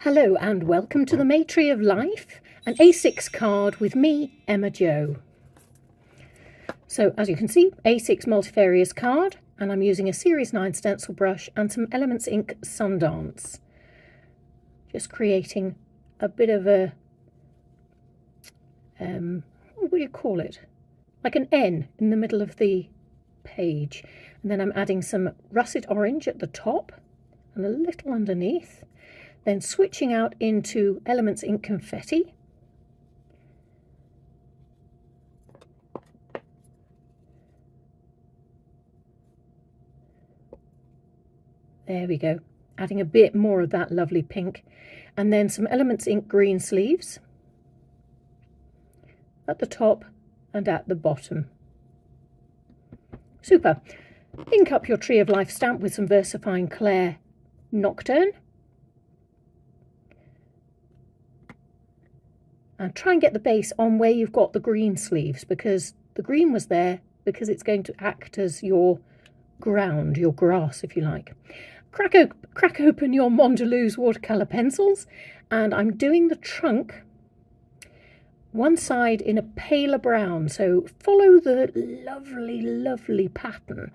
Hello and welcome to the May Tree of Life, an A6 card with me, Emma Jo. So as you can see, A6 multifarious card, and I'm using a Series 9 stencil brush and some Elements Ink Sundance. Just creating a bit of a, what would you call it? Like an N in the middle of the page. And then I'm adding some russet orange at the top and a little underneath. Then switching out into Elements Ink Confetti. There we go. Adding a bit more of that lovely pink. And then some Elements Ink Greensleeves at the top and at the bottom. Super. Ink up your Tree of Life stamp with some VersaFine Clair Nocturne. And try and get the base on where you've got the green sleeves, because the green was there because it's going to act as your ground, your grass if you like. Crack open your Mondeluz watercolour pencils, and I'm doing the trunk one side in a paler brown, so follow the lovely pattern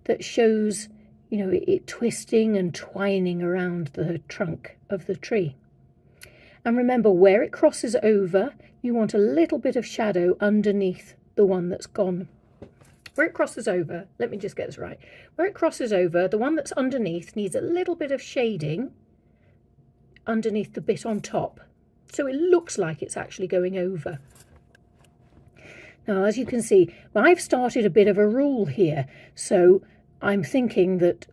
that shows, you know, it twisting and twining around the trunk of the tree. And remember, where it crosses over, you want a little bit of shadow underneath the one that's gone. Where it crosses over, let me just get this right. Where it crosses over, the one that's underneath needs a little bit of shading underneath the bit on top. So it looks like it's actually going over. Now, as you can see, I've started a bit of a rule here. So I'm thinking that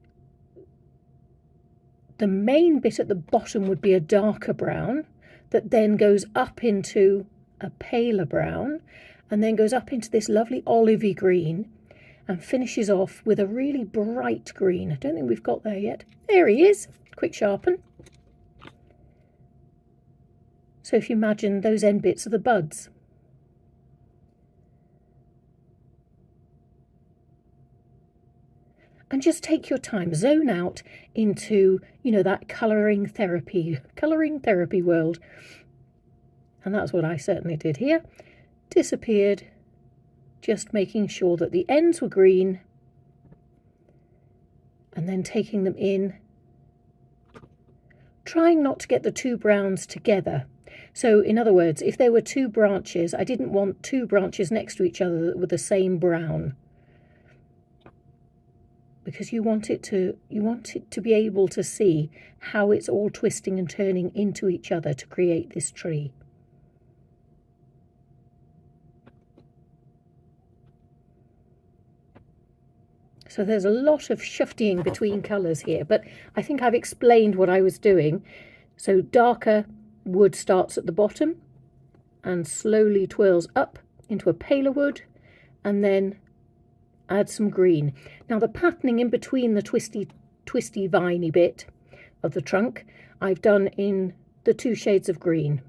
the main bit at the bottom would be a darker brown that then goes up into a paler brown and then goes up into this lovely olivey green and finishes off with a really bright green. I don't think we've got there yet. There he is. Quick sharpen. So if you imagine those end bits are the buds. And just take your time, zone out into, you know, that colouring therapy world. And that's what I certainly did here. Disappeared, just making sure that the ends were green and then taking them in. Trying not to get the two browns together. So in other words, if there were two branches, I didn't want two branches next to each other that were the same brown. Because you want it to be able to see how it's all twisting and turning into each other to create this tree. So there's a lot of shifting between colours here, but I think I've explained what I was doing. So darker wood starts at the bottom and slowly twirls up into a paler wood and then add some green. Now the patterning in between the twisty viney bit of the trunk I've done in the two shades of green.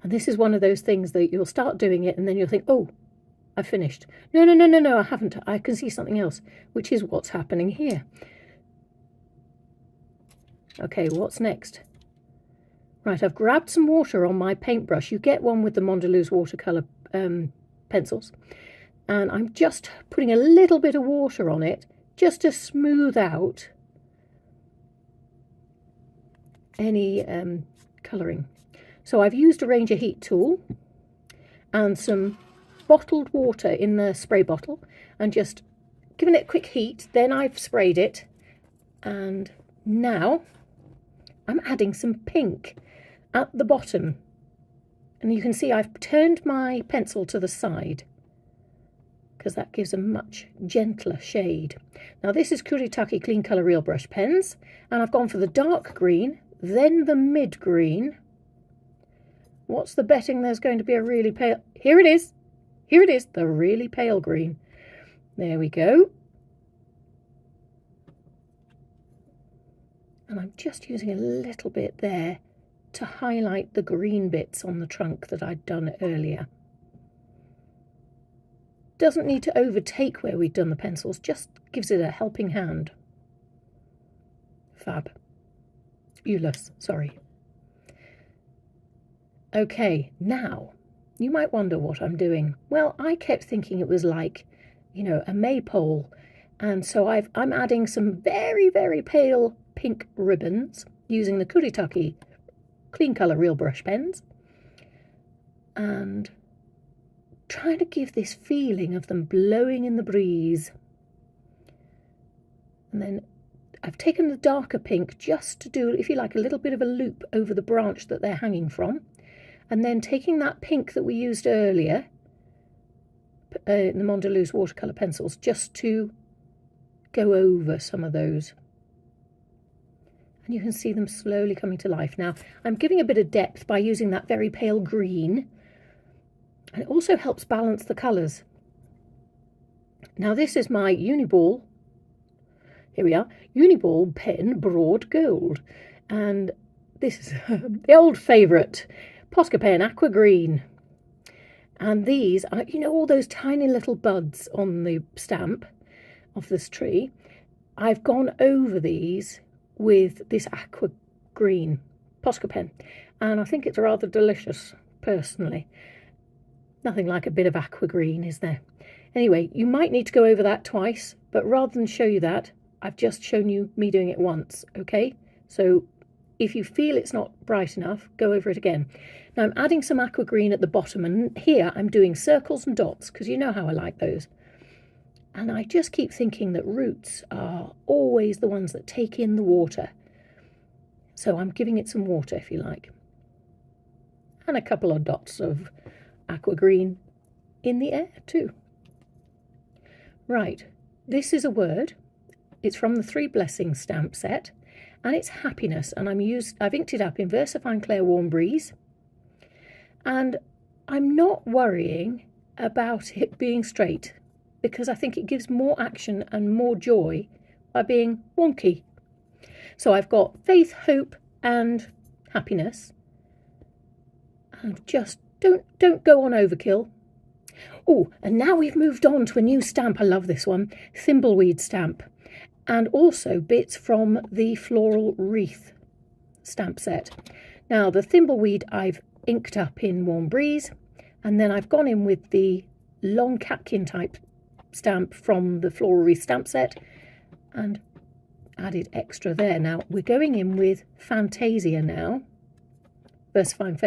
And this is one of those things that you'll start doing it and then you'll think, oh, I've finished. No, I haven't. I can see something else, which is what's happening here. Okay, what's next? Right, I've grabbed some water on my paintbrush. You get one with the Mondeluz watercolour pencils. And I'm just putting a little bit of water on it just to smooth out any colouring. So I've used a Ranger Heat tool and some bottled water in the spray bottle and just given it a quick heat. Then I've sprayed it. And now I'm adding some pink at the bottom, and you can see I've turned my pencil to the side because that gives a much gentler shade. Now this is Kuretake Clean Colour Real Brush pens, and I've gone for the dark green, then the mid green. What's the betting there's going to be a really pale? Here it is, the really pale green. There we go. And I'm just using a little bit there to highlight the green bits on the trunk that I'd done earlier. doesn't need to overtake where we've done the pencils, just gives it a helping hand. Fab. Ulus, sorry. Okay, now, you might wonder what I'm doing. Well, I kept thinking it was like, you know, a maypole. And so I'm adding some very, very pale pink ribbons using the Kuretake Clean Colour Real Brush pens. And trying to give this feeling of them blowing in the breeze. And then I've taken the darker pink just to do, if you like, a little bit of a loop over the branch that they're hanging from. And then taking that pink that we used earlier, in the Mondeluz watercolour pencils, just to go over some of those. And you can see them slowly coming to life. Now, I'm giving a bit of depth by using that very pale green. And it also helps balance the colours. Now, this is my Uniball. Here we are. Uniball pen Broad Gold. And this is the old favourite, Posca pen Aqua Green. And these are, you know, all those tiny little buds on the stamp of this tree. I've gone over these with this Aqua Green Posca pen. And I think it's rather delicious, personally. Nothing like a bit of aqua green, is there? Anyway, you might need to go over that twice, but rather than show you that, I've just shown you me doing it once, okay? So if you feel it's not bright enough, go over it again. Now I'm adding some aqua green at the bottom, and here I'm doing circles and dots, because you know how I like those. And I just keep thinking that roots are always the ones that take in the water. So I'm giving it some water, if you like. And a couple of dots of aqua green in the air too. Right, this is a word. It's from the Three Blessings stamp set, and it's happiness. And I've inked it up in VersaFine Clair Warm Breeze, and I'm not worrying about it being straight because I think it gives more action and more joy by being wonky. So I've got faith, hope, and happiness, and just don't go on overkill. Oh, and now we've moved on to a new stamp. I love this one, Thimbleweed stamp, and also bits from the Floral Wreath stamp set. Now the Thimbleweed I've inked up in Warm Breeze, and then I've gone in with the long catkin type stamp from the Floral Wreath stamp set and added extra there. Now we're going in with Fantasia now, VersaFine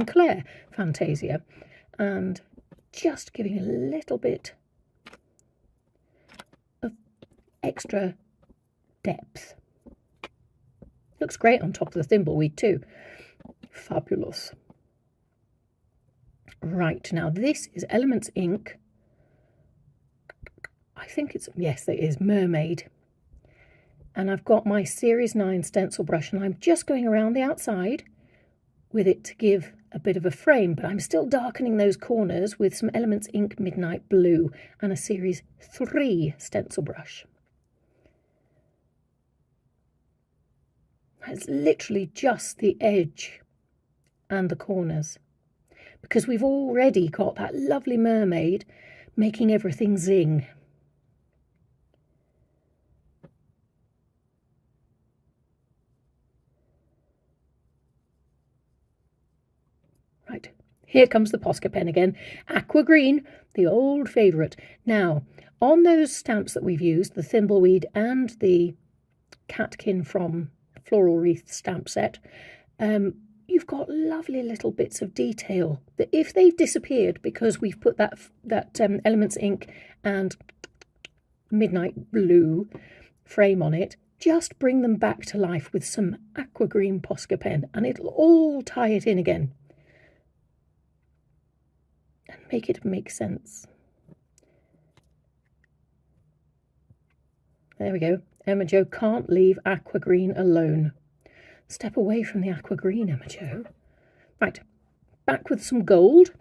Clair Fantasia, and just giving a little bit of extra depth. Looks great on top of the Thimbleweed too. Fabulous. Right, now this is Elements ink. I think it's, yes, it is Mermaid. And I've got my Series 9 stencil brush, and I'm just going around the outside with it to give a bit of a frame, but I'm still darkening those corners with some Elements ink Midnight Blue and a Series 3 stencil brush. It's literally just the edge and the corners, because we've already got that lovely mermaid making everything zing. Right, here comes the Posca pen again, Aqua Green, the old favourite. Now, on those stamps that we've used, the Thimbleweed and the Catkin from Floral Wreath stamp set, you've got lovely little bits of detail that if they've disappeared because we've put that Elements ink and Midnight Blue frame on it, just bring them back to life with some Aqua Green Posca pen and it'll all tie it in again and make it make sense. There we go. Emma Jo can't leave Aqua Green alone. Step away from the Aqua Green, Emma Jo. Right, back with some gold.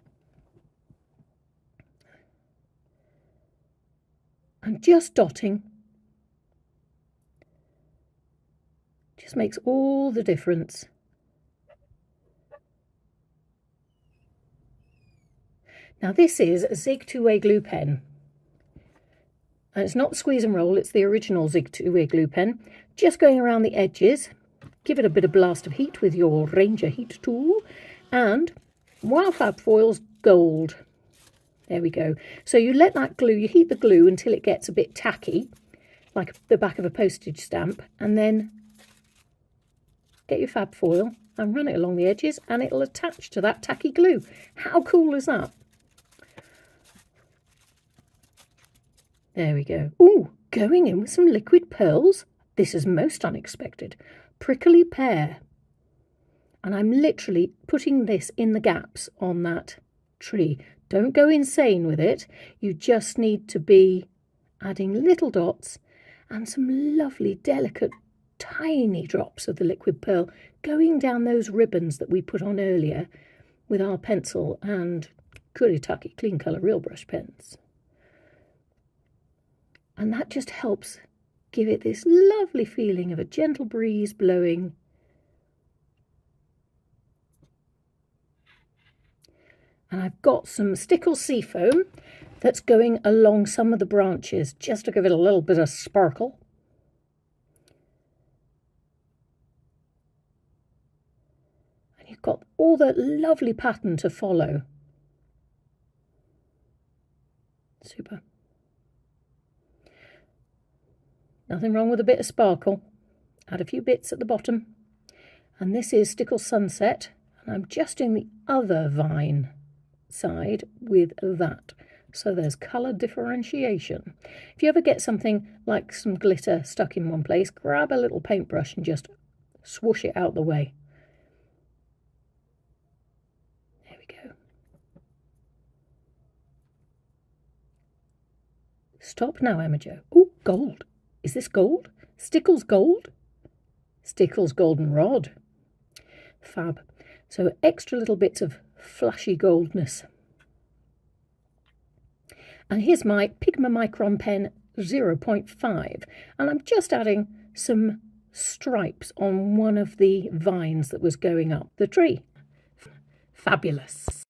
And just dotting. Just makes all the difference. Now this is a Zig two-way glue pen. And it's not squeeze and roll, it's the original Zig two-way glue pen. Just going around the edges, give it a bit of blast of heat with your Ranger heat tool, and while fab foil's gold. There we go. So you let that glue, you heat the glue until it gets a bit tacky, like the back of a postage stamp, and then get your fab foil and run it along the edges and it'll attach to that tacky glue. How cool is that? There we go. Ooh, going in with some liquid pearls. This is most unexpected. Prickly pear. And I'm literally putting this in the gaps on that tree. Don't go insane with it. You just need to be adding little dots and some lovely, delicate, tiny drops of the liquid pearl going down those ribbons that we put on earlier with our pencil and Kuretake clean colour real brush pens. And that just helps give it this lovely feeling of a gentle breeze blowing. And I've got some Stickles seafoam that's going along some of the branches just to give it a little bit of sparkle. And you've got all that lovely pattern to follow. Super. Nothing wrong with a bit of sparkle. Add a few bits at the bottom. And this is Stickles Sunset. And I'm just doing the other vine side with that. So there's colour differentiation. If you ever get something like some glitter stuck in one place, grab a little paintbrush and just swoosh it out the way. There we go. Stop now, Emma Jo. Oh, gold. Is this gold? Stickles gold? Stickles golden rod. Fab. So extra little bits of flashy goldness. And here's my Pigma Micron pen 0.5. And I'm just adding some stripes on one of the vines that was going up the tree. Fabulous.